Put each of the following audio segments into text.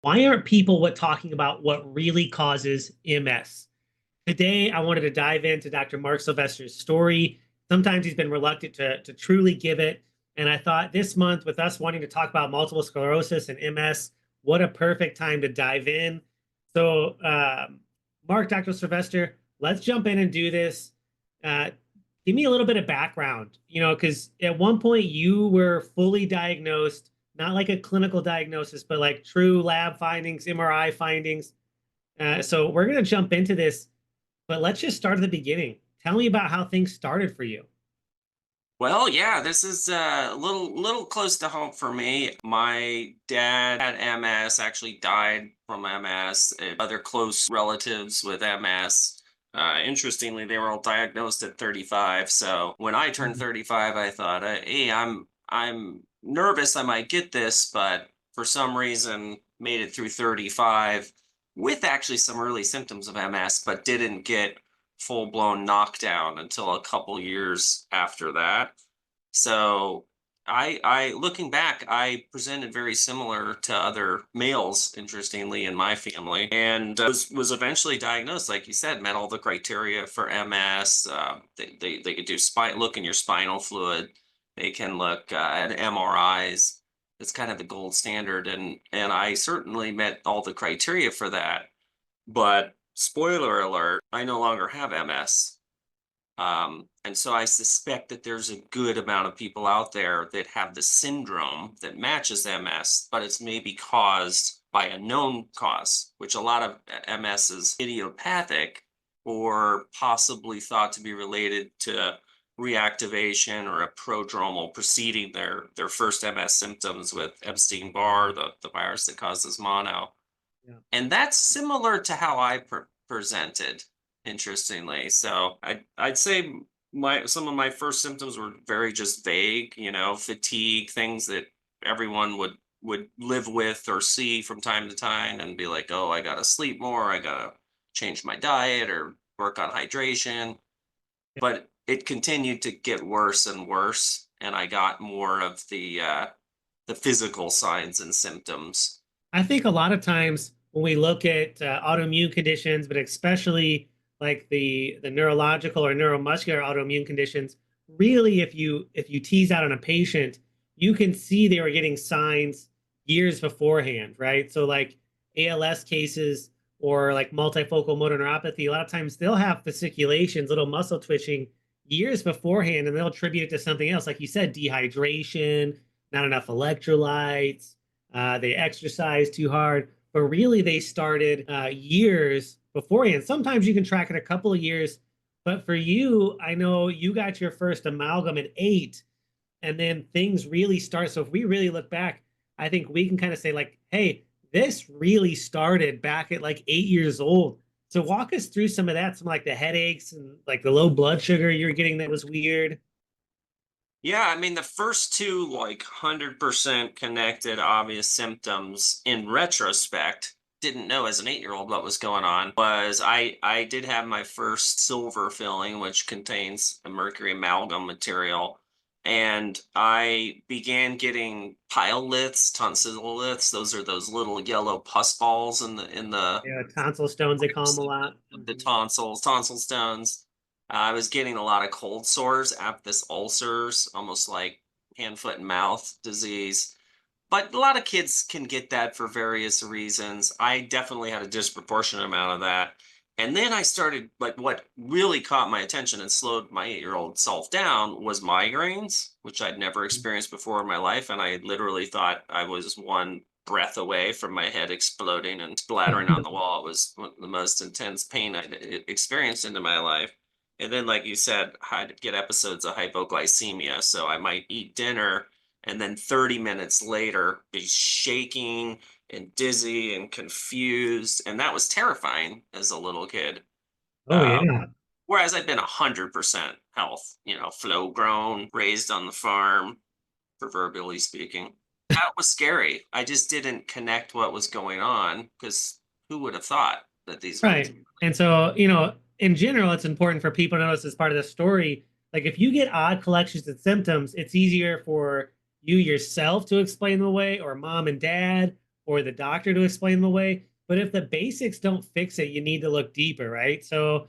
Why aren't people talking about what really causes MS? Today, I wanted to dive into Dr. Mark Sylvester's story. Sometimes he's been reluctant to truly give it. And I thought this month, with us wanting to talk about multiple sclerosis and MS, what a perfect time to dive in. So, Mark, Dr. Sylvester, let's jump in and do this. Uh, Give me a little bit of background, because at one point you were fully diagnosed, not like a clinical diagnosis, but like true lab findings, MRI findings. So we're going to jump into this, but let's just start at the beginning. Tell me about how things started for you. Well, yeah, this is a little close to home for me. My dad had MS, actually died from MS. Other close relatives with MS. Interestingly, they were all diagnosed at 35. So when I turned Mhm. 35, I thought, "Hey, I'm nervous I might get this," but for some reason made it through 35 with actually some early symptoms of MS, but didn't get full blown knockdown until a couple years after that. So I looking back, I presented very similar to other males, interestingly, in my family, and was eventually diagnosed, like you said, met all the criteria for MS. They could do look in your spinal fluid. They can look at MRIs. It's kind of the gold standard, and I certainly met all the criteria for that. But spoiler alert, I no longer have MS. And so I suspect that there's a good amount of people out there that have the syndrome that matches MS, but it's maybe caused by a known cause, which a lot of MS is idiopathic or possibly thought to be related to reactivation or a prodromal preceding their first MS symptoms with Epstein-Barr, the virus that causes mono. Yeah. And that's similar to how I presented, interestingly. So I'd say my some of my first symptoms were very just vague, fatigue, things that everyone would live with or see from time to time and be like, "Oh, I got to sleep more, I got to change my diet or work on hydration." But it continued to get worse and worse, and I got more of the physical signs and symptoms. I think a lot of times when we look at autoimmune conditions, but especially like the neurological or neuromuscular autoimmune conditions, really, if you tease out on a patient, you can see they were getting signs years beforehand, right? So like ALS cases or like multifocal motor neuropathy, a lot of times they'll have fasciculations, little muscle twitching years beforehand, and they'll attribute it to something else, like you said, dehydration, not enough electrolytes, they exercise too hard, but really they started years beforehand. Sometimes you can track it a couple of years, but for you, I know you got your first amalgam at 8, and then things really start. So if we really look back, I think we can kind of say like, hey, this really started back at like 8 years old. So walk us through some of that, some like the headaches and like the low blood sugar you're getting that was weird. Yeah, I mean, the first two, like 100% connected, obvious symptoms in retrospect, didn't know as an 8-year old what was going on. Was I did have my first silver filling, which contains a mercury amalgam material. And I began getting pyliths, tonsilloliths. Those are those little yellow pus balls in the Yeah, tonsil stones, they call them a lot. of the Mhm. tonsil stones. I was getting a lot of cold sores, aphthous ulcers, almost like hand, foot, and mouth disease. But a lot of kids can get that for various reasons. I definitely had a disproportionate amount of that. And then I started, like, what really caught my attention and slowed my 8-year-old self down was migraines, which I'd never experienced before in my life. And I literally thought I was one breath away from my head exploding and splattering on the wall. It was one of the most intense pain I'd experienced into my life. And then, like you said, I'd get episodes of hypoglycemia. So I might eat dinner and then 30 minutes later be shaking and dizzy and confused, and that was terrifying as a little kid. Oh uh, yeah. Whereas I'd been 100% health, flow grown, raised on the farm, proverbially speaking. That was scary. I just didn't connect what was going on, because who would have thought that these were Right. And so, in general, it's important for people to notice as part of the story. Like if you get odd collections of symptoms, it's easier for you yourself to explain them away, or mom and dad, or the doctor to explain them away. But if the basics don't fix it, you need to look deeper, right? So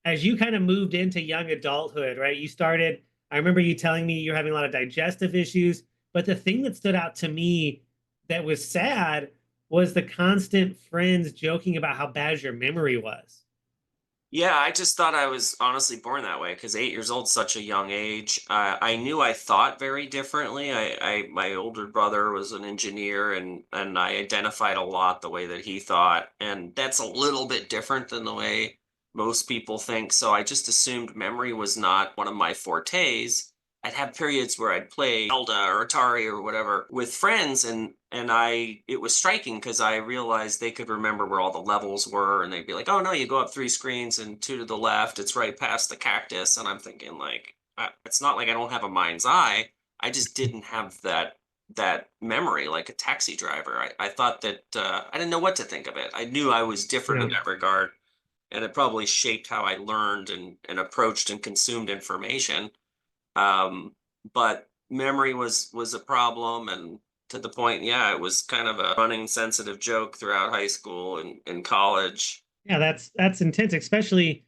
as you kind of moved into young adulthood, right? You started, I remember you telling me you're having a lot of digestive issues, but the thing that stood out to me that was sad was the constant friends joking about how bad your memory was. Yeah, I just thought I was honestly born that way because 8 years old is such a young age. I knew I thought very differently. My older brother was an engineer, and I identified a lot the way that he thought, and that's a little bit different than the way most people think. So I just assumed memory was not one of my fortes. I'd have periods where I'd play Zelda or Atari or whatever with friends, and it was striking because I realized they could remember where all the levels were, and they'd be like, "Oh no, you go up 3 screens and two to the left, it's right past the cactus." And I'm thinking like, it's not like I don't have a mind's eye. I just didn't have that memory like a taxi driver. I thought that I didn't know what to think of it. I knew I was different Yeah. in that regard, and it probably shaped how I learned and approached and consumed information. But memory was a problem, and to the point, yeah, it was kind of a running sensitive joke throughout high school and college. Yeah, that's intense, especially,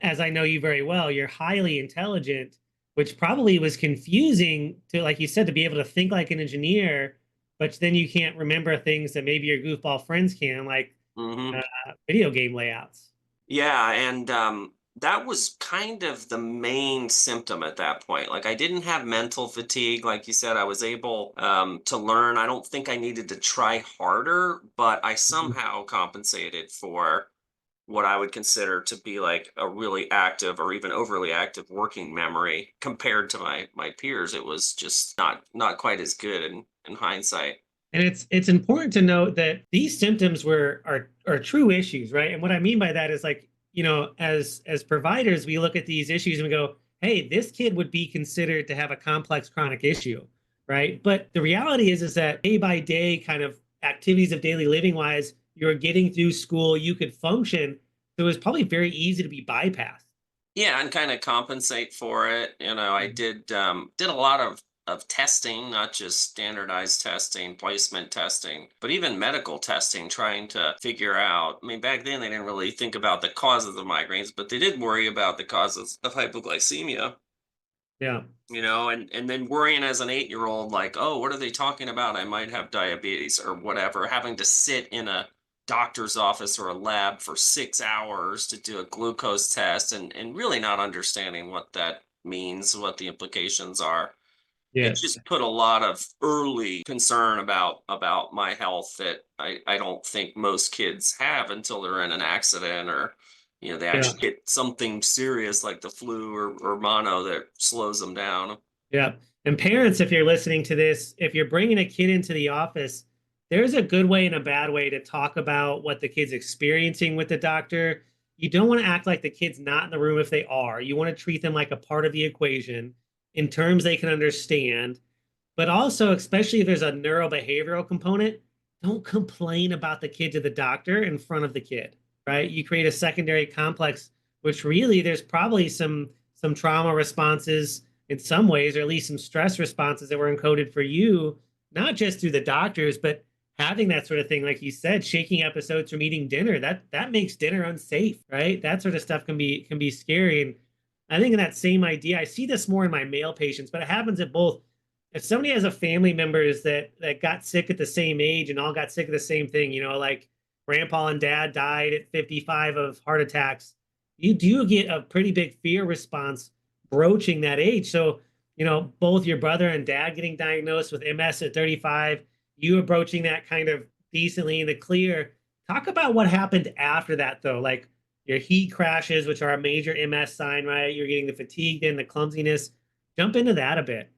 as I know you very well, you're highly intelligent, which probably was confusing to, like you said, to be able to think like an engineer, but then you can't remember things that maybe your goofball friends can, like Hmm. video game layouts. Yeah, and that was kind of the main symptom at that point. Like I didn't have mental fatigue, like you said. I was able to learn. I don't think I needed to try harder, but I Mhm. somehow compensated for what I would consider to be like a really active or even overly active working memory compared to my peers. It was just not quite as good in hindsight. And it's important to note that these symptoms are true issues, right? And what I mean by that is like, as providers, we look at these issues and we go, hey, this kid would be considered to have a complex chronic issue, right? But the reality is that day by day kind of activities of daily living wise, you're getting through school, you could function. So it was probably very easy to be bypassed. Yeah, and kind of compensate for it. I did a lot of testing, not just standardized testing, placement testing, but even medical testing, trying to figure out. I mean, back then they didn't really think about the causes of migraines, but they did worry about the causes of hypoglycemia. Yeah. And then worrying as an 8-year old, like, oh, what are they talking about? I might have diabetes or whatever. Having to sit in a doctor's office or a lab for 6 hours to do a glucose test, and really not understanding what that means, what the implications are. It Yes. just put a lot of early concern about my health that I don't think most kids have until they're in an accident, or they Yeah. actually get something serious like the flu or mono that slows them down. Yeah. And parents, if you're listening to this, if you're bringing a kid into the office, there's a good way and a bad way to talk about what the kid's experiencing with the doctor. You don't want to act like the kid's not in the room if they are. You want to treat them like a part of the equation in terms they can understand. But also, especially if there's a neurobehavioral component, don't complain about the kid to the doctor in front of the kid, right? You create a secondary complex, which really there's probably some trauma responses in some ways, or at least some stress responses that were encoded for you, not just through the doctors, but having that sort of thing, like you said, shaking episodes from eating dinner, that makes dinner unsafe, right? That sort of stuff can be scary. And I think in that same idea, I see this more in my male patients, but it happens at both. If somebody has a family members that got sick at the same age and all got sick of the same thing, like grandpa and dad died at 55 of heart attacks, you do get a pretty big fear response broaching that age. So, both your brother and dad getting diagnosed with MS at 35, you approaching that kind of decently in the clear. Talk about what happened after that, though. Like your heat crashes, which are a major MS sign, right? You're getting the fatigue and the clumsiness. Jump into that a bit.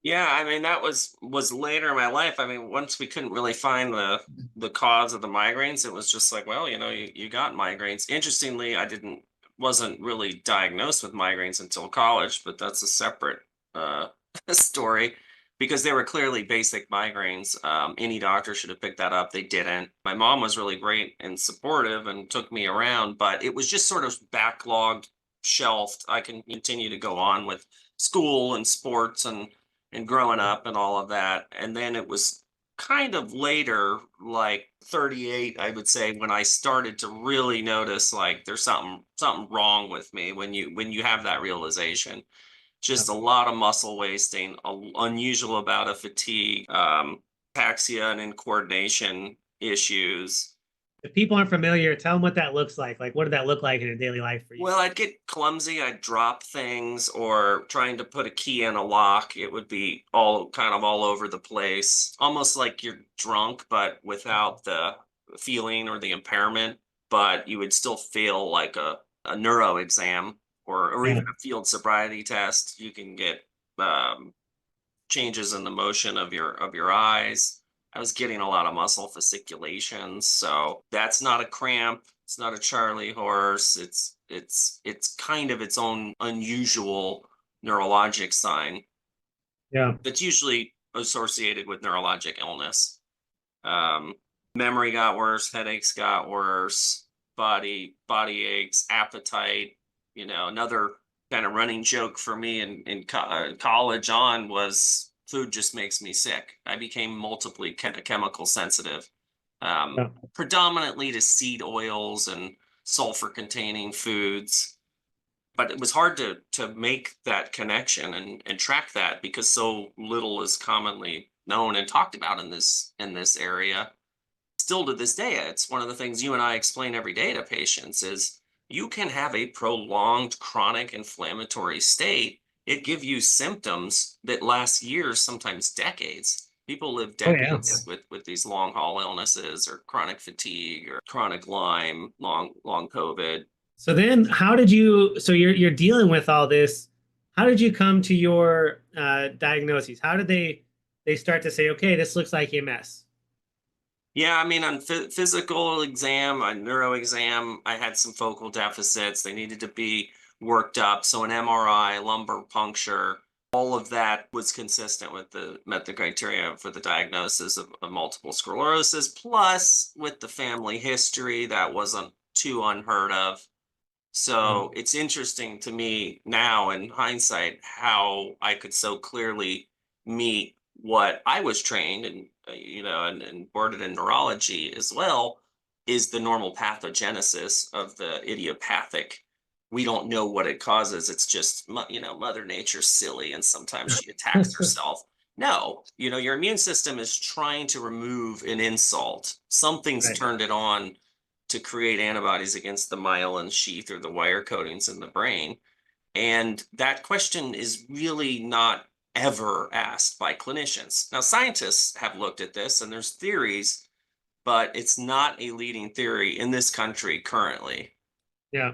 Yeah, I mean that was later in my life. I mean, once we couldn't really find the cause of the migraines, it was just like, well, you got migraines. Interestingly, I didn't wasn't really diagnosed with migraines until college, but that's a separate uh story because they were clearly basic migraines. Any doctor should have picked that up. They didn't. My mom was really great and supportive and took me around, but it was just sort of backlogged, shelved. I can continue to go on with school and sports and growing up and all of that. And then it was kind of later, like 38, I would say, when I started to really notice like there's something wrong with me when you have that realization. Yeah. Just a lot of muscle wasting, unusual amount of fatigue, ataxia and incoordination issues. If people aren't familiar, tell them what that looks like. Like, what did that look like in a daily life for you? Well, I'd get clumsy, I'd drop things, or trying to put a key in a lock, it would be all kind of all over the place, almost like you're drunk, but without the feeling or the impairment. But you would still feel like a neuro exam or Yeah. even a field sobriety test. You can get um, changes in the motion of your eyes. I was getting a lot of muscle fasciculations, so that's not a cramp. It's not a Charlie horse. It's kind of its own unusual neurologic sign Yeah. that's usually associated with neurologic illness. Um, Memory got worse, headaches got worse, body aches, appetite. You know, another kind of running joke for me in college on was food just makes me sick. I became multiply chemical sensitive, Yeah. predominantly to seed oils and sulfur containing foods. But it was hard to make that connection and track that because so little is commonly known and talked about in this area. Still to this day, it's one of the things you and I explain every day to patients is you can have a prolonged chronic inflammatory state. It give you symptoms that last years, sometimes decades. People live Oh yeah. decades with these long haul illnesses or chronic fatigue or chronic Lyme, long COVID. So then how did you, so you're dealing with all this. How did you come to your diagnoses? How did they start to say, okay, this looks like MS? Yeah, I mean, on physical exam, on neuro exam, I had some focal deficits. They needed to be worked up. So an MRI, lumbar puncture, all of that was consistent with met the criteria for the diagnosis of multiple sclerosis. Plus, with the family history, that wasn't too unheard of. Yeah. So it's interesting to me now in hindsight how I could so clearly meet what I was trained and and boarded in neurology as well is the normal pathogenesis of the idiopathic. We don't know what it causes. It's just Mother Nature's silly and sometimes she attacks herself. No, your immune system is trying to remove an insult. Something's Right. turned it on to create antibodies against the myelin sheath or the wire coatings in the brain. And that question is really not ever asked by clinicians. Now, scientists have looked at this and there's theories, but it's not a leading theory in this country currently. Yeah.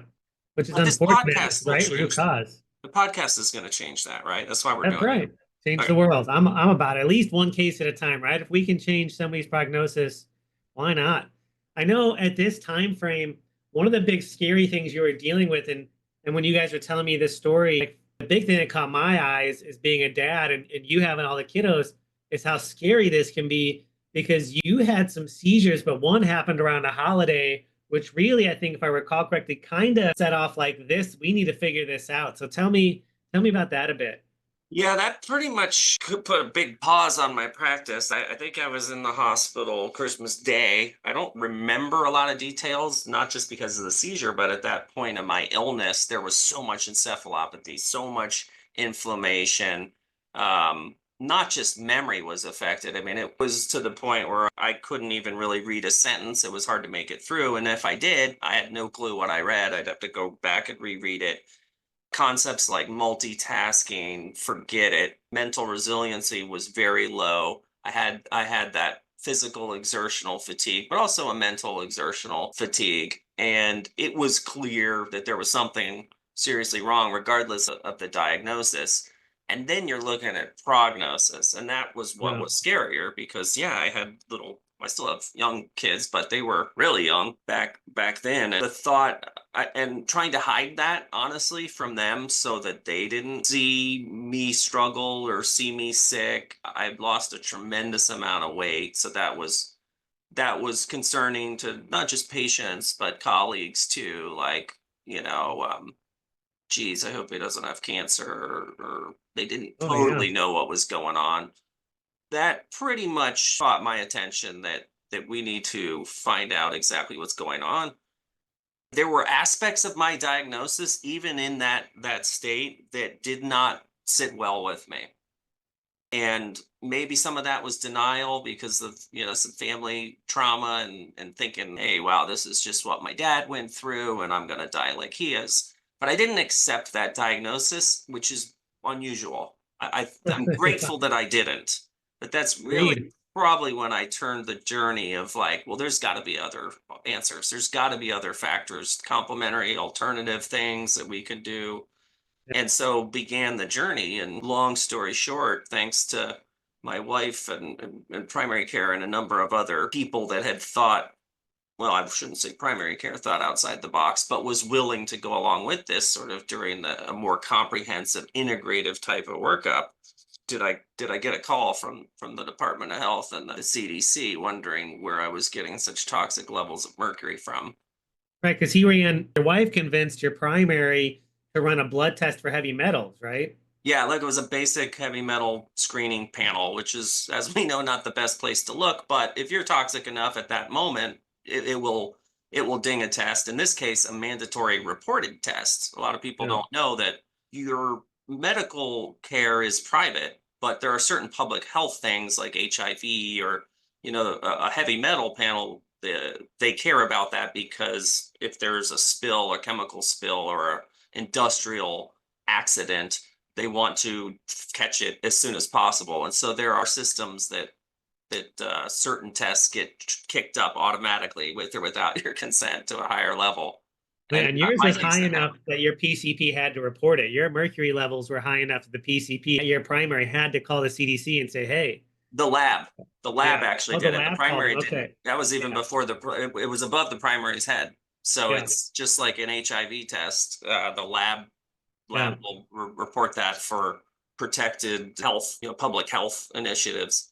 Which is But this unfortunate, podcast will right? Root change that. cause. The podcast is going to change that, right? That's why we're That's doing it. right. Change the Okay. world. I'm about it. At least one case at a time, right? If we can change somebody's prognosis, why not? I know at this time frame, one of the big scary things you were dealing with, and when you guys were telling me this story, like, the big thing that caught my eyes is being a dad and you having all the kiddos is how scary this can be because you had some seizures, but one happened around a holiday, which really, I think, if I recall correctly, kind of set off like this. We need to figure this out. So tell me about that a bit. Yeah, that pretty much could put a big pause on my practice. I think I was in the hospital Christmas Day. I don't remember a lot of details, not just because of the seizure, but at that point of my illness, there was so much encephalopathy, so much inflammation. Not just memory was affected. I mean, it was to the point where I couldn't even really read a sentence. It was hard to make it through. And if I did, I had no clue what I read. I'd have to go back and reread it. Concepts like multitasking, forget it. Mental resiliency was very low. I had that physical exertional fatigue, but also a mental exertional fatigue. And it was clear that there was something seriously wrong, regardless of the diagnosis. And then you're looking at prognosis. And that was what Yeah. was scarier because yeah, I still have young kids, but they were really young back then. And the thought and trying to hide that honestly from them so that they didn't see me struggle or see me sick. I lost a tremendous amount of weight, so that was concerning to not just patients but colleagues too. Like, geez, I hope he doesn't have cancer, or they didn't Oh yeah. totally know what was going on. that pretty much caught my attention that we need to find out exactly what's going on. There were aspects of my diagnosis, even in that state, that did not sit well with me. And maybe some of that was denial because of, some family trauma, and thinking, hey, wow, this is just what my dad went through and I'm going to die like he is. But I didn't accept that diagnosis, which is unusual. I'm Yeah, grateful that I didn't. But that's really agreed. probably when I turned the journey of like, well, there's got to be other answers. There's got to be other factors, complementary alternative things that we can do. Yeah. And so began the journey. And long story short, thanks to my wife and primary care and a number of other people that had thought, well, I shouldn't say primary care, thought outside the box, but was willing to go along with this sort of during a more comprehensive, integrative type of workup. Did I get a call from the Department of Health and the CDC wondering where I was getting such toxic levels of mercury from? Right, because your wife convinced your primary to run a blood test for heavy metals, right? Yeah, like it was a basic heavy metal screening panel, which is, as we know, not the best place to look. But if you're toxic enough at that moment, it will ding a test. In this case, a mandatory reported test. A lot of people Yeah, don't know that your medical care is private, but there are certain public health things like HIV or a heavy metal panel. They care about that because if there's a spill, a chemical spill, or a industrial accident, they want to catch it as soon as possible. And so there are systems that certain tests get kicked up automatically with or without your consent to a higher level. And man, yours my was case, high that enough happened. that your PCP had to report it. Your mercury levels were high enough that the PCP, your primary, had to call the CDC and say, "Hey, The lab, the lab yeah." actually Oh, the did it. The lab called primary it. didn't. Okay. That was even Yeah, before it was above the primary's head. So yeah, it's just like an HIV test. The lab yeah, will report that for protected health, public health initiatives.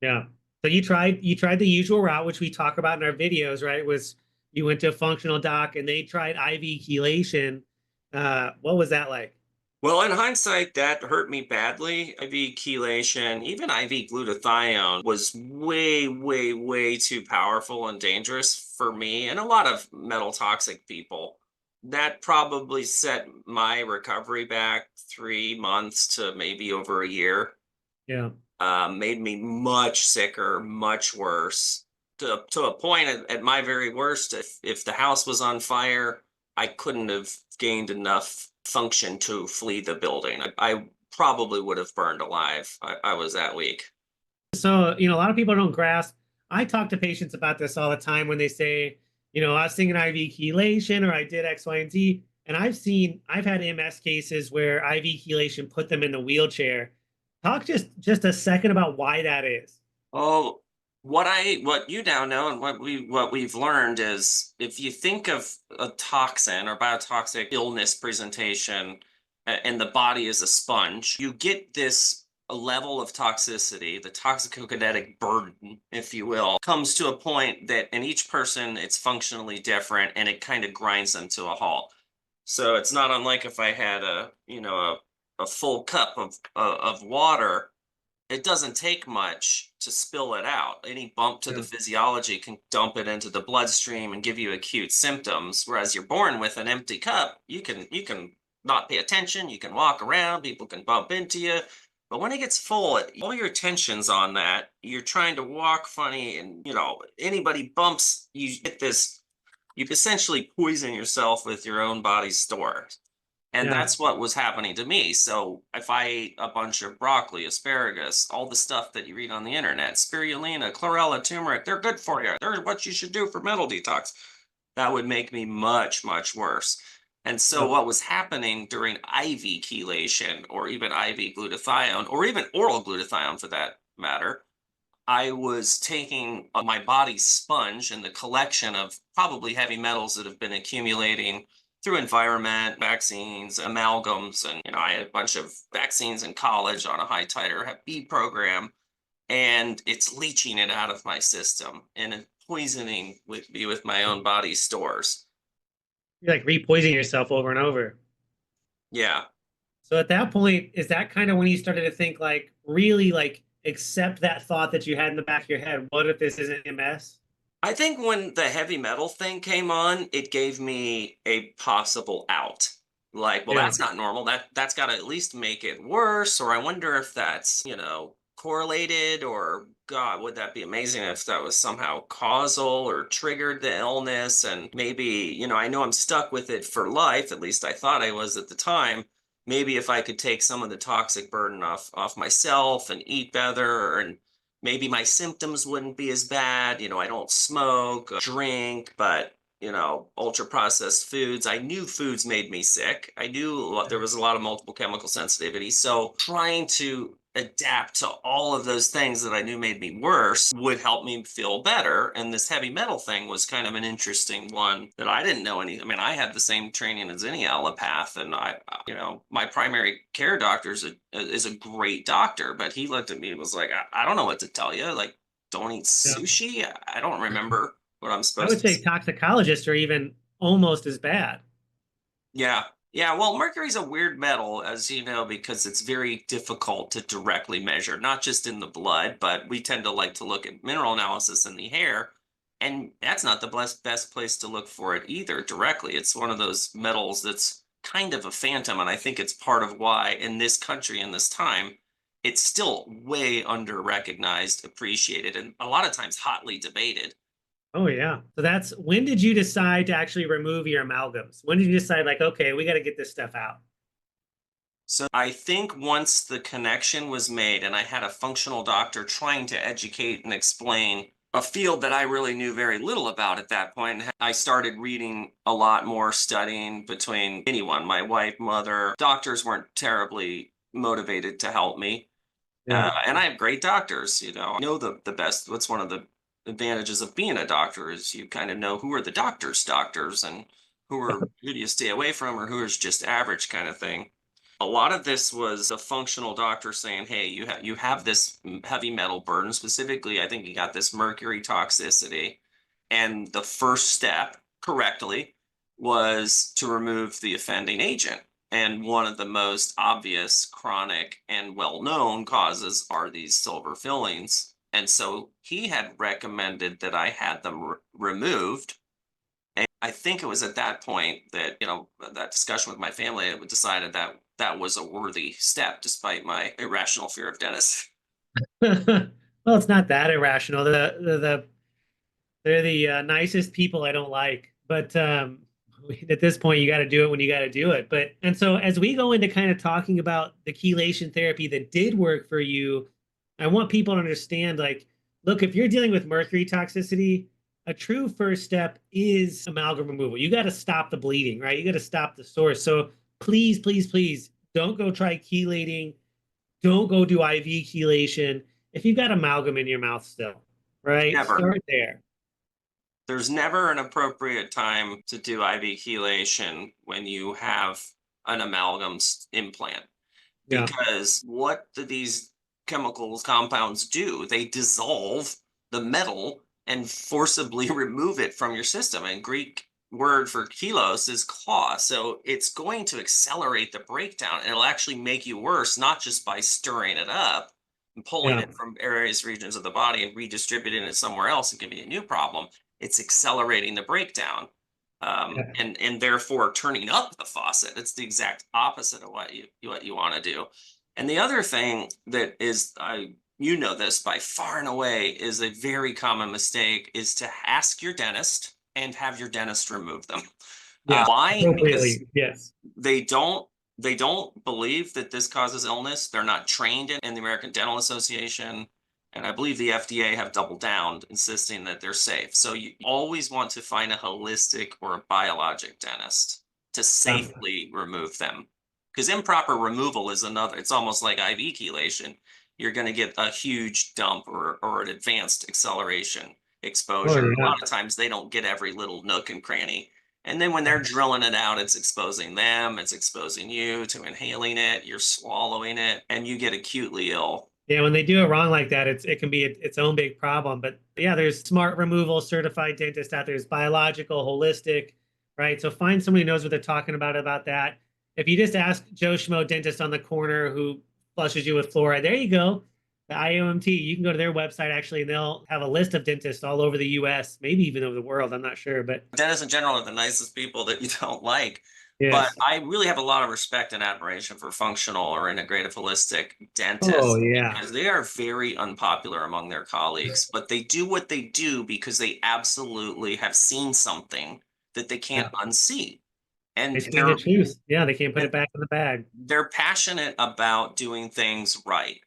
yeah. So you tried the usual route, which we talk about in our videos, right? Was you went to a functional doc and they tried IV chelation. What was that like? Well, in hindsight, that hurt me badly. IV chelation, even IV glutathione was way, way, way too powerful and dangerous for me and a lot of metal toxic people. That probably set my recovery back 3 months to maybe over a year. Yeah, Made me much sicker, much worse. To a point at my very worst, if the house was on fire, I couldn't have gained enough function to flee the building. I probably would have burned alive. I was that weak. so, a lot of people don't grasp. I talk to patients about this all the time when they say, I was thinking IV chelation or I did X, Y, and Z. And I've had MS cases where IV chelation put them in the wheelchair. Talk just a second about why that is. Oh, what you now know and what we've learned is if you think of a toxin or biotoxic illness presentation, and the body is a sponge, you get this a level of toxicity, the toxicokinetic burden, if you will, comes to a point that in each person it's functionally different and it kind of grinds them to a halt. So it's not unlike if I had a full cup of water. It doesn't take much to spill it out. Any bump to the Yeah, physiology can dump it into the bloodstream and give you acute symptoms. Whereas you're born with an empty cup, you can not pay attention, you can walk around, people can bump into you. But when it gets full, all your attention's on that. You're trying to walk funny, and anybody bumps, you get this. You essentially poison yourself with your own body's stores. And yeah, that's what was happening to me. So if I ate a bunch of broccoli, asparagus, all the stuff that you read on the internet, spirulina, chlorella, turmeric, they're good for you. They're what you should do for metal detox. That would make me much, much worse. And so yeah, what was happening during IV chelation or even IV glutathione or even oral glutathione for that matter, I was taking my body's sponge and the collection of probably heavy metals that have been accumulating through environment, vaccines, amalgams, and I had a bunch of vaccines in college on a high titer Hep B program, and it's leaching it out of my system and poisoning with me with my yeah. own body's stores. You're like repoisoning yourself over and over. Yeah. So at that point, is that kind of when you started to think like really like accept that thought that you had in the back of your head? What if this isn't MS? I think when the heavy metal thing came on, it gave me a possible out. Like, well, Yeah. that's not normal. That's got to at least make it worse. Or I wonder if that's, correlated. Or God, would that be amazing if that was somehow causal or triggered the illness? And maybe, I know I'm stuck with it for life. At least I thought I was at the time. Maybe if I could take some of the toxic burden off myself and eat better, and maybe my symptoms wouldn't be as bad. I don't smoke, drink, but ultra processed foods. I knew foods made me sick. I knew there was a lot of multiple chemical sensitivity. So trying to adapt to all of those things that I knew made me worse would help me feel better. And this heavy metal thing was kind of an interesting one that I didn't know any. I mean, I had the same training as any allopath, and my primary care doctor is a great doctor, but he looked at me and was like, I don't know what to tell you. Like, don't eat Yeah. sushi. I don't remember what I'm I would supposed say to. toxicologists are even almost as bad. Yeah. Yeah. Well, mercury's a weird metal, as you know, because it's very difficult to directly measure, not just in the blood, but we tend to like to look at mineral analysis in the hair. And that's not the best place to look for it either directly. It's one of those metals that's kind of a phantom. And I think it's part of why in this country, in this time, it's still way under recognized, appreciated, and a lot of times hotly debated. Oh yeah. So that's when did you decide to actually remove your amalgams? When did you decide like, okay, we got to get this stuff out? So I think once the connection was made and I had a functional doctor trying to educate and explain a field that I really knew very little about at that point, I started reading a lot more, studying between anyone, my wife, mother. Doctors weren't terribly motivated to help me. Yeah. And I have great doctors, I know the best. What's one of the advantages of being a doctor is you kind of know who are the doctors and who do you stay away from, or who is just average kind of thing. A lot of this was a functional doctor saying, "Hey, you have this heavy metal burden. Specifically, I think you got this mercury toxicity, and the first step, correctly, was to remove the offending agent. And one of the most obvious chronic and well-known causes are these silver fillings. And so he had recommended that I had them removed. And I think it was at that point that, that discussion with my family, I decided that that was a worthy step, despite my irrational fear of dentists. Well, it's not that irrational. They're the nicest people I don't like, but at this point, you got to do it when you got to do it. But and so as we go into kind of talking about the chelation therapy that did work for you, I want people to understand like, look, if you're dealing with mercury toxicity, a true first step is amalgam removal. You got to stop the bleeding, right? You got to stop the source. So please, please, please don't go try chelating. Don't go do IV chelation if you've got amalgam in your mouth still, right? Never. Start there. There's never an appropriate time to do IV chelation when you have an amalgam implant, Yeah. because what do these chemicals compounds do? They dissolve the metal and forcibly remove it from your system. And Greek word for chelos is claw. So it's going to accelerate the breakdown. And it'll actually make you worse, not just by stirring it up and pulling Yeah. it from various regions of the body and redistributing it somewhere else and giving you a new problem. It's accelerating the breakdown. Yeah. And therefore turning up the faucet. It's the exact opposite of what you want to do. And the other thing that is, you know this by far and away, is a very common mistake, is to ask your dentist and have your dentist remove them. Yes. Why? Because Appropriately. Yes. they don't believe that this causes illness. They're not trained in the American Dental Association. And I believe the FDA have doubled down, insisting that they're safe. So you always want to find a holistic or a biologic dentist to Um, safely remove them. Because improper removal is another, it's almost like IV chelation. You're going to get a huge dump or an advanced acceleration oh exposure. A yeah. lot of times they don't get every little nook and cranny. And then when they're drilling it out, it's exposing them, it's exposing you to inhaling it, you're swallowing it, and you get acutely ill. Yeah, when they do it wrong like that, it can be its own big problem. But yeah, there's smart removal certified dentists out there. There's biological, holistic, right? So find somebody who knows what they're talking about that. If you just ask Joe Schmo dentist on the corner who flushes you with fluoride, there you go. the IOMT, you can go to their website actually, and they'll have a list of dentists all over the US, maybe even over the world. I'm not sure, but Dentists in general are the nicest people that you don't like. But yes. I really have a lot of respect and admiration for functional or integrative holistic Oh, dentists yeah. because they are very unpopular among their colleagues, but they do what they do because they absolutely have seen something that they Yeah. can't unsee. They And seen the truth. Yeah, they can't put it back in the bag. they're passionate about doing things right.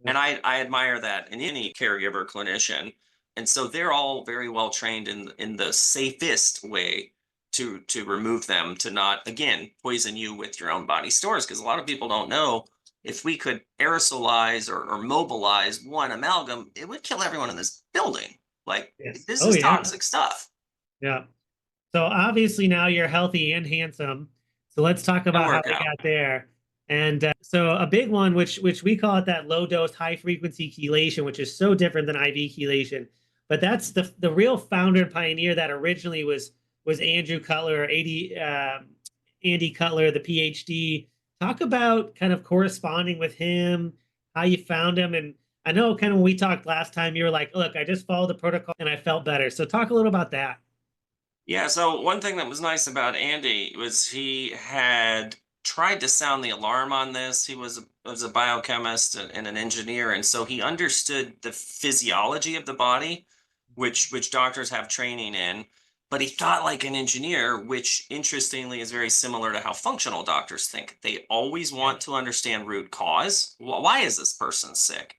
Yeah. And I admire that in any caregiver clinician. And so they're all very well trained in the safest way to remove them, to not again poison you with your own body stores. Because a lot of people don't know, if we could aerosolize or mobilize one amalgam, it would kill everyone in this building. Like, Yes. this Oh, is yeah. toxic stuff. Yeah. So obviously now you're healthy and handsome. So let's talk And about how work we out. got there. And so a big one, which we call it that low dose, high frequency chelation, which is so different than IV chelation. But that's the real founder and pioneer that originally was Andrew Cutler, Andy Cutler, the PhD. Talk about kind of corresponding with him, how you found him, and I know kind of when we talked last time, you were like, "Look, I just followed the protocol and I felt better." So talk a little about that. Yeah, so one thing that was nice about Andy was he had tried to sound the alarm on this. He was a biochemist and an engineer, and so he understood the physiology of the body, which doctors have training in. But he thought like an engineer, which interestingly is very similar to how functional doctors think. They always want to understand root cause. Why is this person sick?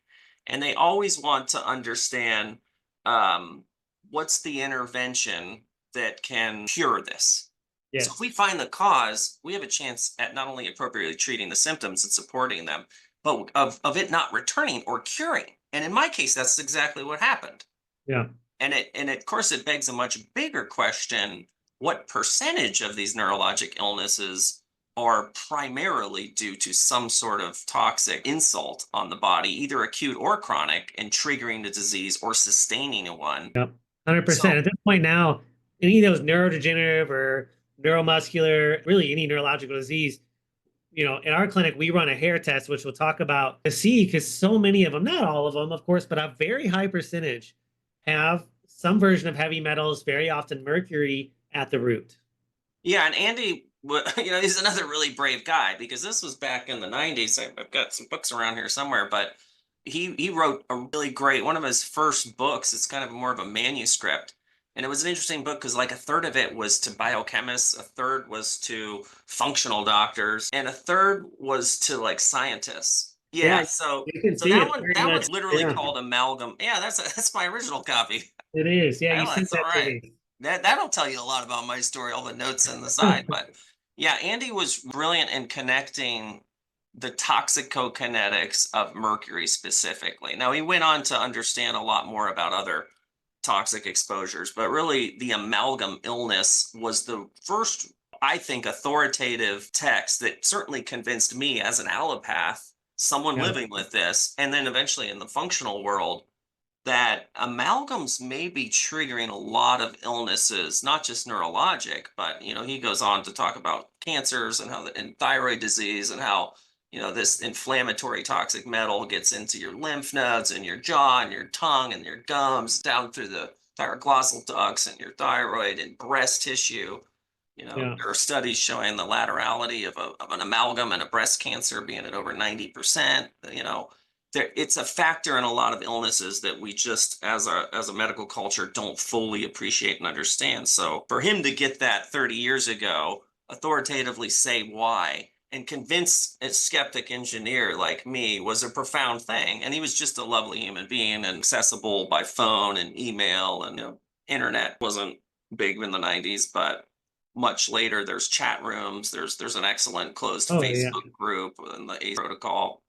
And they always want to understand um, what's the intervention that can cure this. So if Yes. we find the cause, we have a chance at not only appropriately treating the symptoms and supporting them, but of it not returning or curing. And in my case, that's exactly what happened. Yeah. And of course it begs a much bigger question: what percentage of these neurologic illnesses are primarily due to some sort of toxic insult on the body, either acute or chronic, and triggering the disease or sustaining one? Yep. 100%. So At this point now, any of those neurodegenerative or neuromuscular, really any neurological disease, in our clinic, we run a hair test, which we'll talk about to see because so many of them, not all of them, of course, but a very high percentage have some version of heavy metals, very often mercury at the root. yeah, and Andy, he's another really brave guy because this was back in the 90s. I've got some books around here somewhere, but he wrote a really great one of his first books. It's kind of more of a manuscript. And it was an interesting book because like a third of it was to biochemists, a third was to functional doctors, and a third was to like scientists. Yeah, Yeah, so you can so see that it one very that much. one's literally Yeah, called Amalgam. Yeah, that's my original copy. it is. Yeah, you Oh, sent that's all that to right. me. That'll tell you a lot about my story, all the notes in the side. But yeah, Andy was brilliant in connecting the toxicokinetics of mercury specifically. Now he went on to understand a lot more about other toxic exposures, but really the amalgam illness was the first, I think, authoritative text that certainly convinced me as an allopath, someone Yeah, living with this, and then eventually in the functional world, that amalgams may be triggering a lot of illnesses, not just neurologic, but he goes on to talk about cancers and and thyroid disease and how this inflammatory toxic metal gets into your lymph nodes and your jaw and your tongue and your gums down through the thyroglossal ducts and your thyroid and breast tissue. yeah. There are studies showing the laterality of an amalgam and a breast cancer being at over 90%. It's a factor in a lot of illnesses that we just as a medical culture don't fully appreciate and understand. So for him to get that 30 years ago, authoritatively say why and convince a skeptic engineer like me was a profound thing. And he was just a lovely human being and accessible by phone and email, and internet wasn't big in the 90s, but much later there's chat rooms, there's an excellent closed Oh, yeah. Facebook group and the ACE protocol.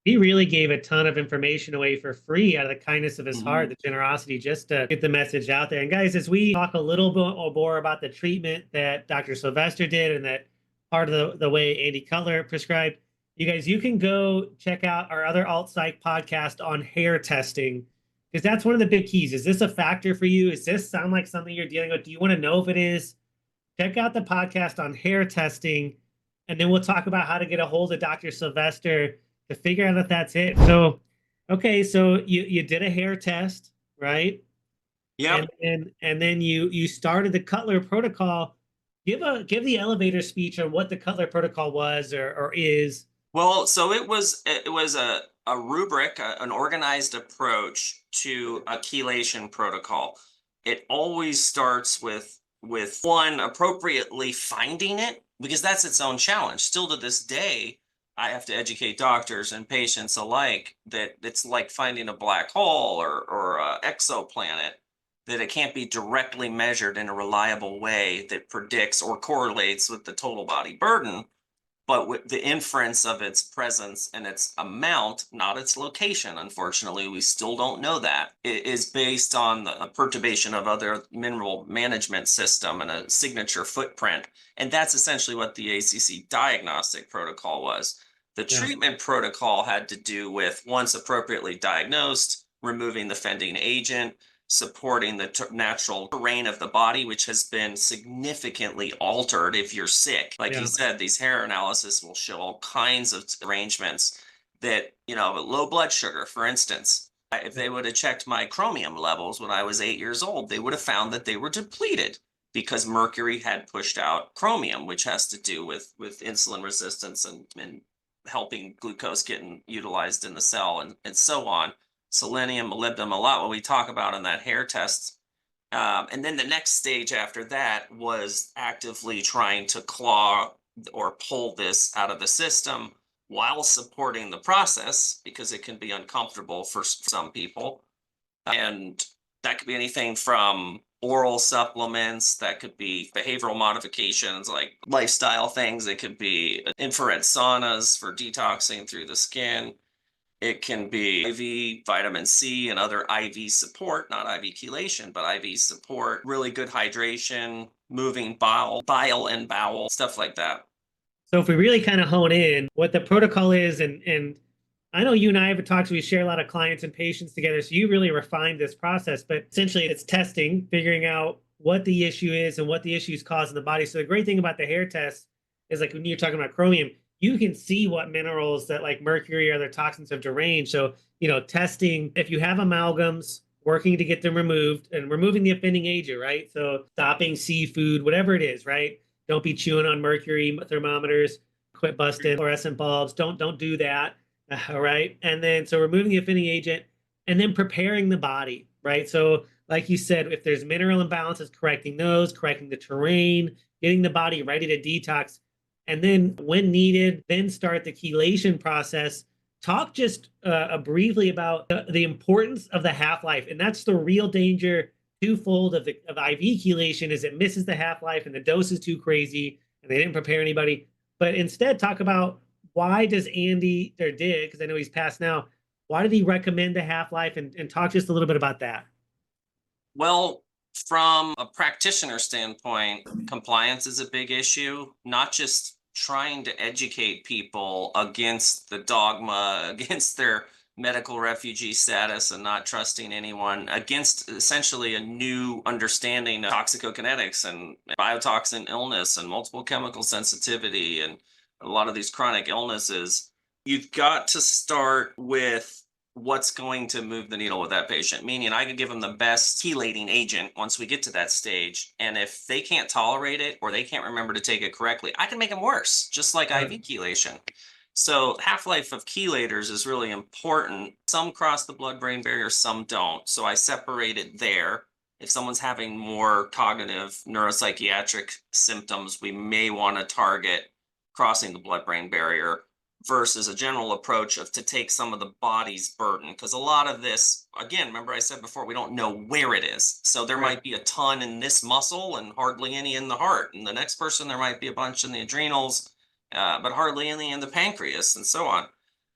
He really gave a ton of information away for free out of the kindness of his heart, Mhm. the generosity, just to get the message out there. And guys, as we talk a little bit more about the treatment that Dr. Sylvester did and that part of the way Andy Cutler prescribed, you guys, you can go check out our other alt psych podcast on hair testing because that's one of the big keys. Is this a factor for you? Does this sound like something you're dealing with? Do you want to know if it is? Check out the podcast on hair testing, and then we'll talk about how to get a hold of Dr. Sylvester to figure out if that's it. So, Okay, so you did a hair test, right? Yep. And then you started the Cutler protocol. Give the elevator speech on what the Cutler protocol was or is. Well, so it was a rubric, an organized approach to a chelation protocol. It always starts with one appropriately finding it, because that's its own challenge. Still to this day, I have to educate doctors and patients alike that it's like finding a black hole or a exoplanet, that it can't be directly measured in a reliable way that predicts or correlates with the total body burden, but with the inference of its presence and its amount, not its location. Unfortunately, we still don't know that. It is based on the perturbation of other mineral management system and a signature footprint. And that's essentially what the ACC diagnostic protocol was. The Yeah, treatment protocol had to do with, once appropriately diagnosed, removing the offending agent, supporting the natural terrain of the body, which has been significantly altered if you're sick. Like you yeah, said, these hair analysis will show all kinds of arrangements that, low blood sugar, for instance. If yeah, they would have checked my chromium levels when I was 8 years old, they would have found that they were depleted because mercury had pushed out chromium, which has to do with insulin resistance and helping glucose getting utilized in the cell and so on. Selenium, molybdenum, a lot what we talk about in that hair test. And then the next stage after that was actively trying to claw or pull this out of the system while supporting the process, because it can be uncomfortable for some people. And that could be anything from oral supplements, that could be behavioral modifications like lifestyle things, it could be infrared saunas for detoxing through the skin, it can be IV vitamin C and other IV support, not IV chelation, but IV support, really good hydration, moving bile and bowel, stuff like that. So if we really kind of hone in what the protocol is, and I know you and I have talked, we share a lot of clients and patients together, so you really refined this process, but essentially it's testing, figuring out what the issue is and what the issue is causing the body. So the great thing about the hair test is, like when you're talking about chromium, you can see what minerals that like mercury or other toxins have deranged. So, testing if you have amalgams, working to get them removed and removing the offending agent, right? So stopping seafood, whatever it is, right? Don't be chewing on mercury thermometers. Quit busting fluorescent bulbs. Don't do that. All right. And then so removing the offending agent and then preparing the body, right? So like you said, if there's mineral imbalances, correcting those, correcting the terrain, getting the body ready to detox. And then when needed, then start the chelation process. Talk just briefly about the importance of the half-life. And that's the real danger twofold of IV chelation is it misses the half-life and the dose is too crazy and they didn't prepare anybody. But instead talk about why does Andy, or did, because I know he's passed now, why did he recommend the half-life, and talk just a little bit about that. Well, from a practitioner standpoint, compliance is a big issue, not just trying to educate people against the dogma, against their medical refugee status and not trusting anyone, against essentially a new understanding of toxicokinetics and biotoxin illness and multiple chemical sensitivity and a lot of these chronic illnesses. You've got to start with what's going to move the needle with that patient. Meaning, I could give them the best chelating agent once we get to that stage. And if they can't tolerate it or they can't remember to take it correctly, I can make them worse, just like Uh, IV chelation. So, half-life of chelators is really important. Some cross the blood-brain barrier, some don't. So I separate it there. If someone's having more cognitive neuropsychiatric symptoms, we may want to target crossing the blood-brain barrier versus a general approach of to take some of the body's burden, because a lot of this, again, remember I said before, we don't know where it is, so there right. might be a ton in this muscle and hardly any in the heart, and the next person there might be a bunch in the adrenals, but hardly any in the pancreas and so on.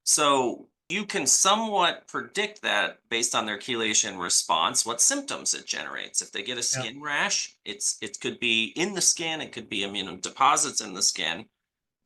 So you can somewhat predict that based on their chelation response, what symptoms it generates. If they get a Yeah. skin rash, it could be in the skin, it could be immune deposits in the skin,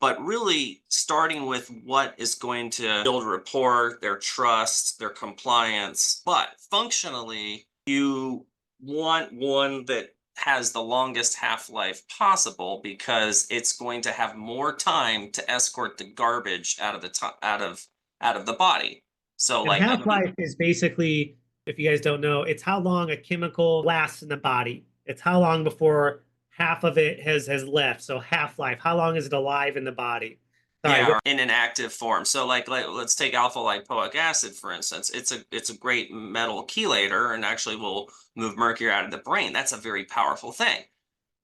but really starting with what is going to build rapport, their trust, their compliance. But functionally, you want one that has the longest half-life possible because it's going to have more time to escort the garbage out of the body. So And like half-life is basically, if you guys don't know, it's how long a chemical lasts in the body. It's how long before half of it has left. So half-life, how long is it alive in the body? Sorry, yeah, in an active form. So like let's take alpha lipoic acid for instance. It's a great metal chelator and actually will move mercury out of the brain. That's a very powerful thing.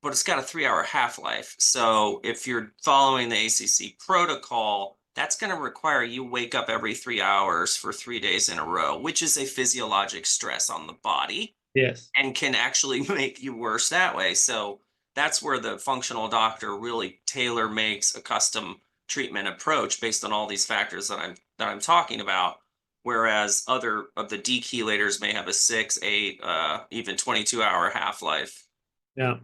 But it's got a 3 hour half-life. So if you're following the ACC protocol, that's going to require you wake up every 3 hours for 3 days in a row, which is a physiologic stress on the body yes. and can actually make you worse that way. So that's where the functional doctor really tailor makes a custom treatment approach based on all these factors that I'm talking about. Whereas other of the dechelators may have a 6, 8, even 22-hour half-life. Yeah.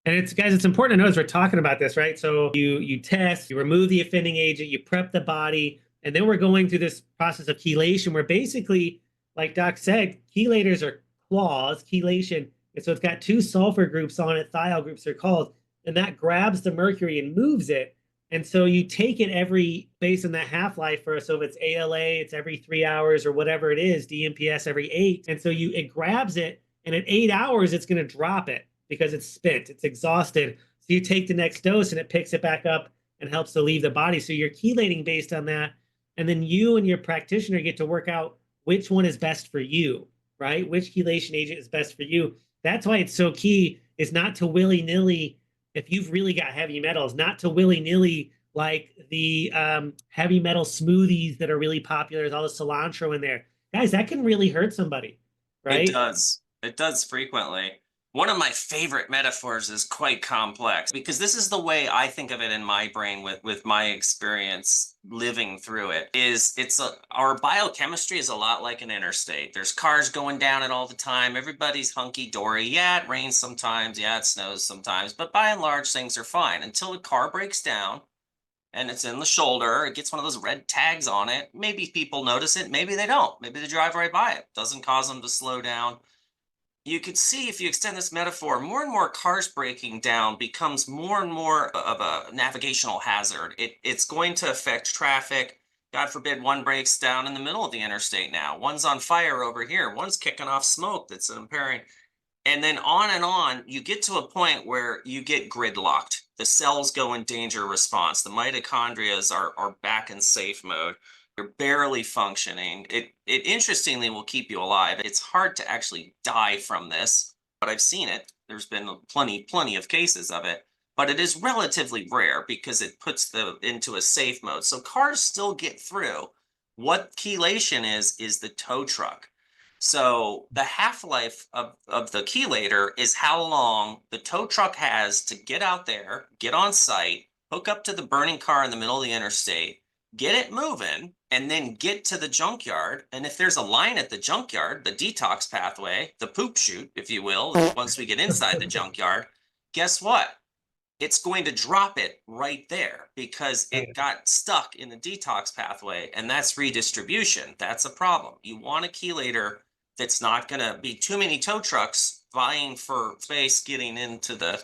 And it's guys, it's important to know as we're talking about this, right? So you test, you remove the offending agent, you prep the body, and then we're going through this process of chelation where basically, like Doc said, chelators are claws, chelation. And so it's got two sulfur groups on it, thiol groups are called, and that grabs the mercury and moves it. And so you take it every, based on that half-life for, so if it's ALA, it's every 3 hours or whatever it is, DMPS every 8. And so it grabs it, and at 8 hours, it's going to drop it because it's spent, it's exhausted. So you take the next dose and it picks it back up and helps to leave the body. So you're chelating based on that. And then you and your practitioner get to work out which one is best for you, right? Which chelation agent is best for you. That's why it's so key is not to willy-nilly, if you've really got heavy metals, not to willy-nilly like the heavy metal smoothies that are really popular. There's all the cilantro in there. Guys, that can really hurt somebody, It right? does. It does frequently. One of my favorite metaphors is quite complex because this is the way I think of it in my brain with my experience living through it is our biochemistry is a lot like an interstate. There's cars going down it all the time. Everybody's hunky dory. Yeah, it rains sometimes. Yeah, it snows sometimes. But by and large, things are fine until the car breaks down and it's in the shoulder. It gets one of those red tags on it. Maybe people notice it. Maybe they don't. Maybe they drive right by it. Doesn't cause them to slow down. You could see if you extend this metaphor, more and more cars breaking down becomes more and more of a navigational hazard. It's going to affect traffic. God forbid one breaks down in the middle of the interstate now. One's on fire over here. One's kicking off smoke that's impairing. And then on, you get to a point where you get gridlocked. The cells go in danger response. The mitochondria are back in safe mode. You're barely functioning. It interestingly will keep you alive. It's hard to actually die from this, but I've seen it. There's been plenty of cases of it, but it is relatively rare because it puts the into a safe mode. So cars still get through. What chelation is the tow truck. So the half-life of the chelator is how long the tow truck has to get out there, get on site, hook up to the burning car in the middle of the interstate, get it moving, and then get to the junkyard. And if there's a line at the junkyard, the detox pathway, the poop chute, if you will, once we get inside the junkyard, guess what? It's going to drop it right there because it got stuck in the detox pathway, and that's redistribution. That's a problem. You want a chelator that's not going to be too many tow trucks vying for space getting into the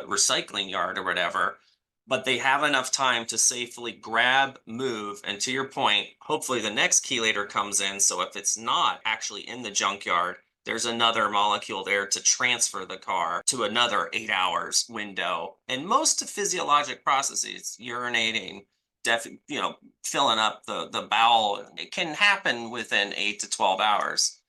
recycling yard or whatever, but they have enough time to safely grab, move, and to your point, hopefully the next chelator comes in. So if it's not actually in the junkyard, there's another molecule there to transfer the car to another 8 hours window. And most physiologic processes, urinating, filling up the bowel, it can happen within 8 to 12 hours.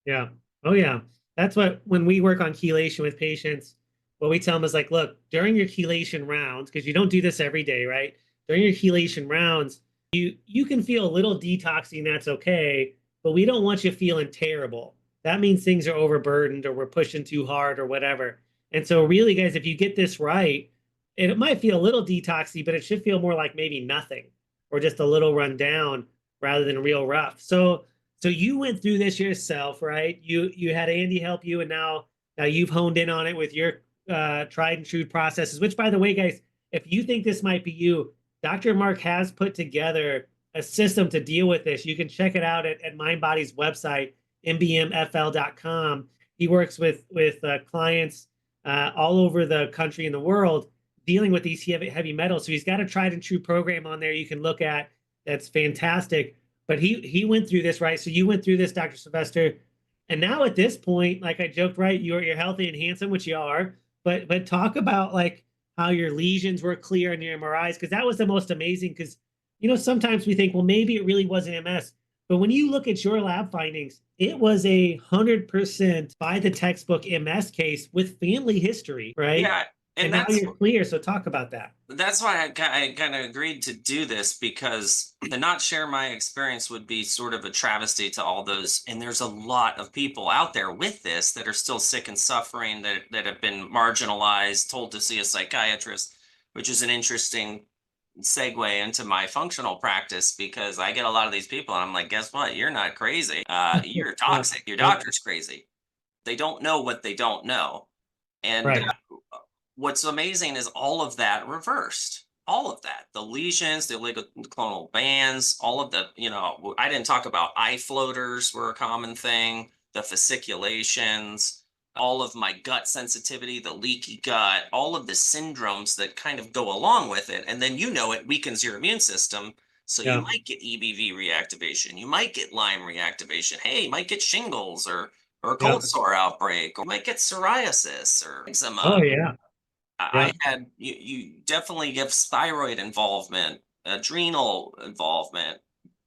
Yeah. Oh, yeah. That's what, when we work on chelation with patients, what we tell them is like, look, during your chelation rounds, because you don't do this every day, right? During your chelation rounds, you can feel a little detoxing, that's okay, but we don't want you feeling terrible. That means things are overburdened or we're pushing too hard or whatever. And so really, guys, if you get this right, it might feel a little detoxy, but it should feel more like maybe nothing or just a little run down rather than real rough. So you went through this yourself, right? You had Andy help you, and now you've honed in on it with your tried and true processes. Which, by the way, guys, if you think this might be you, Dr. Mark has put together a system to deal with this. You can check it out at MindBody's website, mbmfl.com. He works with clients all over the country and the world dealing with these heavy metals. So he's got a tried and true program on there you can look at. That's fantastic. But he went through this, right? So you went through this, Dr. Sylvester, and now at this point, like I joked, right? You're healthy and handsome, which you are. But talk about like how your lesions were clear in your MRIs, because that was the most amazing. Because sometimes we think, well, maybe it really wasn't MS. But when you look at your lab findings, it was 100% by the textbook MS case with family history, right? Yeah, And and now you're clear. So talk about that. that's why I kind of agreed to do this, because to not share my experience would be sort of a travesty to all those. And there's a lot of people out there with this that are still sick and suffering, that have been marginalized, told to see a psychiatrist, which is an interesting segue into my functional practice, because I get a lot of these people and I'm like, guess what? You're not crazy. You're Yeah. toxic. Your Yep. doctor's crazy. They don't know what they don't know. And Right. what's amazing is all of that reversed. All of that, the lesions, the oligoclonal bands, all of the, I didn't talk about eye floaters were a common thing, the fasciculations, all of my gut sensitivity, the leaky gut, all of the syndromes that kind of go along with it. And then, it weakens your immune system. So you Yeah. might get EBV reactivation, you might get Lyme reactivation. Hey, you might get shingles, or a Yeah. cold sore outbreak, or you might get psoriasis or eczema. Oh yeah. I Yeah. had you definitely have thyroid involvement, adrenal involvement.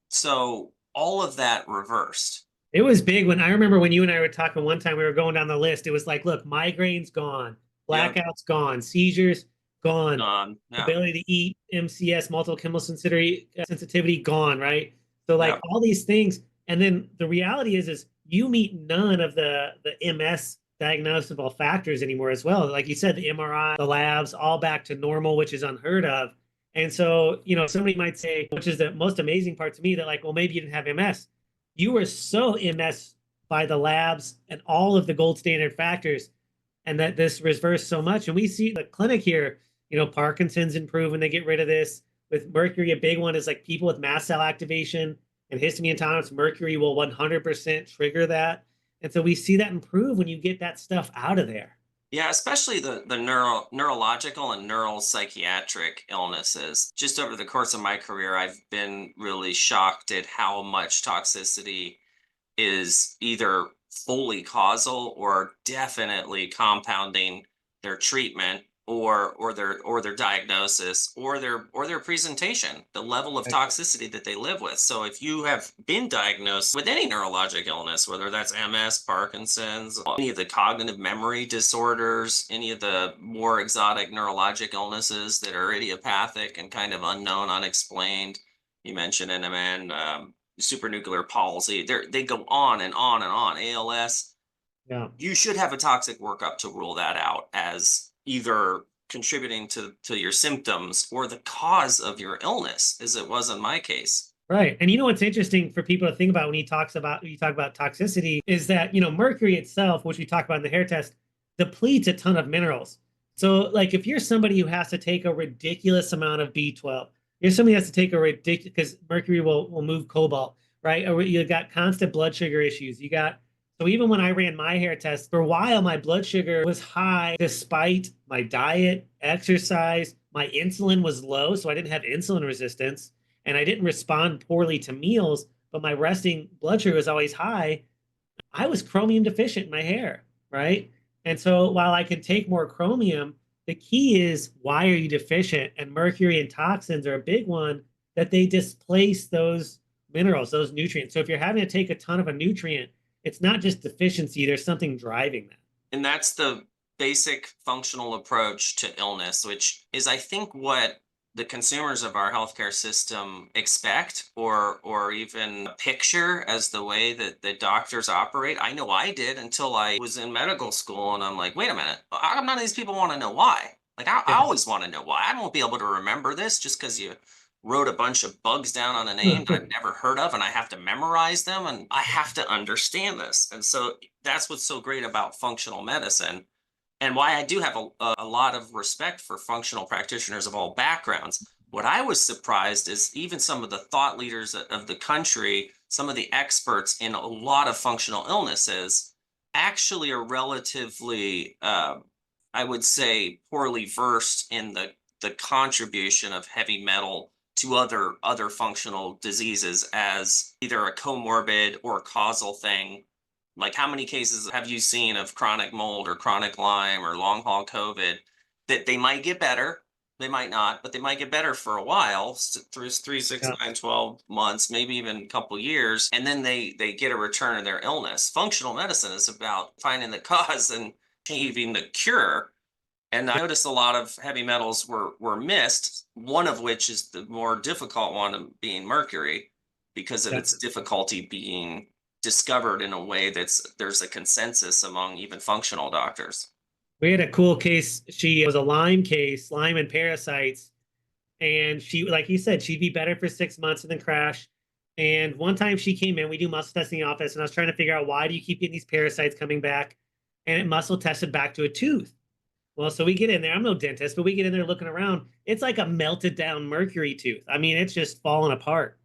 So all of that reversed. It was big when I remember when you and I were talking one time, we were going down the list. It was like, look, migraines gone, Yep. blackouts gone, seizures gone, Yeah. ability to eat, MCS, multiple chemical sensitivity gone, right? So like Yep. all these things. And then the reality is you meet none of the MS diagnosable factors anymore as well. Like you said, the MRI, the labs, all back to normal, which is unheard of. And so, somebody might say, which is the most amazing part to me, that like, well, maybe you didn't have MS. You were so MS by the labs and all of the gold standard factors, and that this reversed so much. And we see the clinic here, Parkinson's improve when they get rid of this. With mercury, a big one is like people with mast cell activation and histamine intolerance. Mercury will 100% trigger that. And so we see that improve when you get that stuff out of there. Yeah, especially the neurological and neuropsychiatric illnesses. Just over the course of my career, I've been really shocked at how much toxicity is either fully causal or definitely compounding their treatment, or their diagnosis, or their presentation, the level of toxicity that they live with. So if you have been diagnosed with any neurologic illness, whether that's MS, Parkinson's, any of the cognitive memory disorders, any of the more exotic neurologic illnesses that are idiopathic and kind of unknown, unexplained, you mentioned NMN, supranuclear palsy. They go on and on and on. ALS. Yeah. You should have a toxic workup to rule that out as either contributing to your symptoms or the cause of your illness, as it was in my case. Right. And what's interesting for people to think about when you talk about toxicity is that, mercury itself, which we talk about in the hair test, depletes a ton of minerals. So like if you're somebody who has to take a ridiculous amount of B12, you're somebody who has to take a ridiculous, because mercury will move cobalt, right? Or you got constant blood sugar issues. So even when I ran my hair test, for a while, my blood sugar was high despite my diet, exercise, my insulin was low. So I didn't have insulin resistance and I didn't respond poorly to meals, but my resting blood sugar was always high. I was chromium deficient in my hair, right? And so while I can take more chromium, the key is why are you deficient? And mercury and toxins are a big one, that they displace those minerals, those nutrients. So if you're having to take a ton of a nutrient, it's not just deficiency, there's something driving that. And that's the basic functional approach to illness, which is, I think, what the consumers of our healthcare system expect, or even picture as the way that the doctors operate. I know I did until I was in medical school, and I'm like, wait a minute, how come none of these people want to know why? Like, I Yeah. always want to know why. I won't be able to remember this just because you wrote a bunch of bugs down on a name I've never heard of, and I have to memorize them, and I have to understand this. And so that's what's so great about functional medicine, and why I do have a lot of respect for functional practitioners of all backgrounds. What I was surprised is even some of the thought leaders of the country, some of the experts in a lot of functional illnesses, actually are relatively, I would say, poorly versed in the contribution of heavy metal to other functional diseases as either a comorbid or causal thing. Like, how many cases have you seen of chronic mold or chronic Lyme or long haul COVID that they might get better? They might not, but they might get better for a while, through 3, 6, Yeah. 9, 12 months, maybe even a couple years, and then they get a return of their illness. Functional medicine is about finding the cause and achieving the cure. And I noticed a lot of heavy metals were missed, one of which is the more difficult one, being mercury, because of Yeah. its difficulty being discovered in a way there's a consensus among even functional doctors. We had a cool case. She was a Lyme case, Lyme and parasites. And she, like you said, she'd be better for 6 months and then crash. And one time she came in, we do muscle testing in the office, and I was trying to figure out, why do you keep getting these parasites coming back? And it muscle tested back to a tooth. Well, so we get in there. I'm no dentist, but we get in there looking around. It's like a melted down mercury tooth. I mean, it's just falling apart.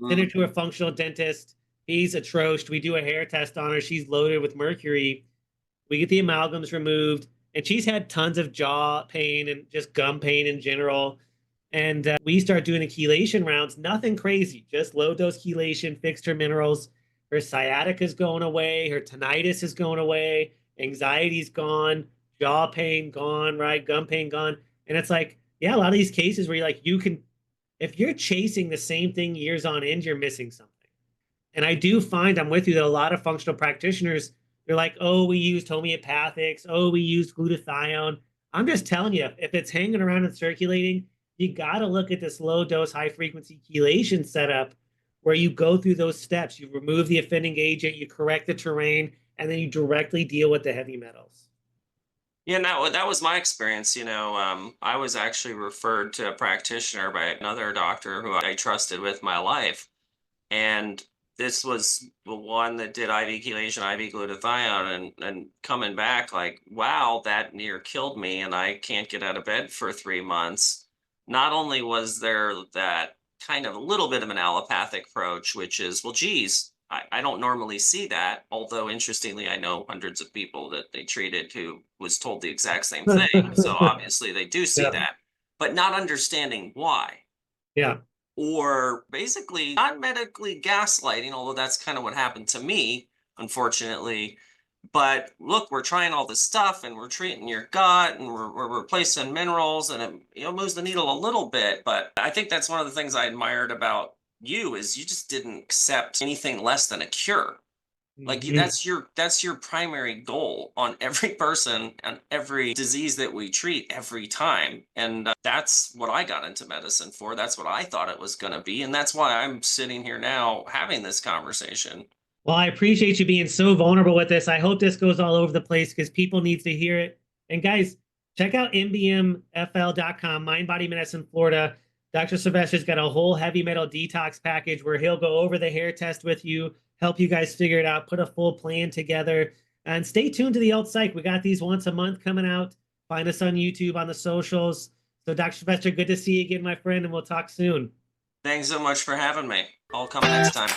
Send her Mm. to a functional dentist. He's atrocious. We do a hair test on her. She's loaded with mercury. We get the amalgams removed, and she's had tons of jaw pain and just gum pain in general. And we start doing the chelation rounds, nothing crazy, just low dose chelation, fixed her minerals. Her sciatica is going away, her tinnitus is going away, anxiety's gone, jaw pain gone, right? Gum pain gone. And it's like, yeah, a lot of these cases where you're like, you can, if you're chasing the same thing years on end, you're missing something. And I do find, I'm with you, that a lot of functional practitioners, they're like, oh, we used homeopathics, oh, we used glutathione. I'm just telling you, if it's hanging around and circulating, you got to look at this low dose, high frequency chelation setup where you go through those steps. You remove the offending agent, you correct the terrain, and then you directly deal with the heavy metals. Yeah, that was my experience. I was actually referred to a practitioner by another doctor who I trusted with my life. And this was the one that did IV chelation, IV glutathione, and coming back like, wow, that near killed me, and I can't get out of bed for 3 months. Not only was there that kind of a little bit of an allopathic approach, which is, well, geez, I don't normally see that. Although, interestingly, I know hundreds of people that they treated who was told the exact same thing. So obviously they do see Yeah. that, but not understanding why, Yeah. or basically not medically gaslighting, although that's kind of what happened to me, unfortunately. But look, we're trying all this stuff and we're treating your gut and we're replacing minerals, and it moves the needle a little bit. But I think that's one of the things I admired about you is you just didn't accept anything less than a cure. Like, Mhm. that's your primary goal on every person and every disease that we treat every time. And that's what I got into medicine for. That's what I thought it was going to be, and that's why I'm sitting here now having this conversation. Well, I appreciate you being so vulnerable with this. I hope this goes all over the place because people need to hear it. And guys, check out mbmfl.com, Mind Body Medicine Florida. Dr. Sylvester's got a whole heavy metal detox package where he'll go over the hair test with you, help you guys figure it out, put a full plan together. And stay tuned to the alt psych. We got these once a month coming out. Find us on YouTube, on the socials. So, Dr. Sylvester, good to see you again, my friend, and we'll talk soon. Thanks so much for having me. I'll come next time.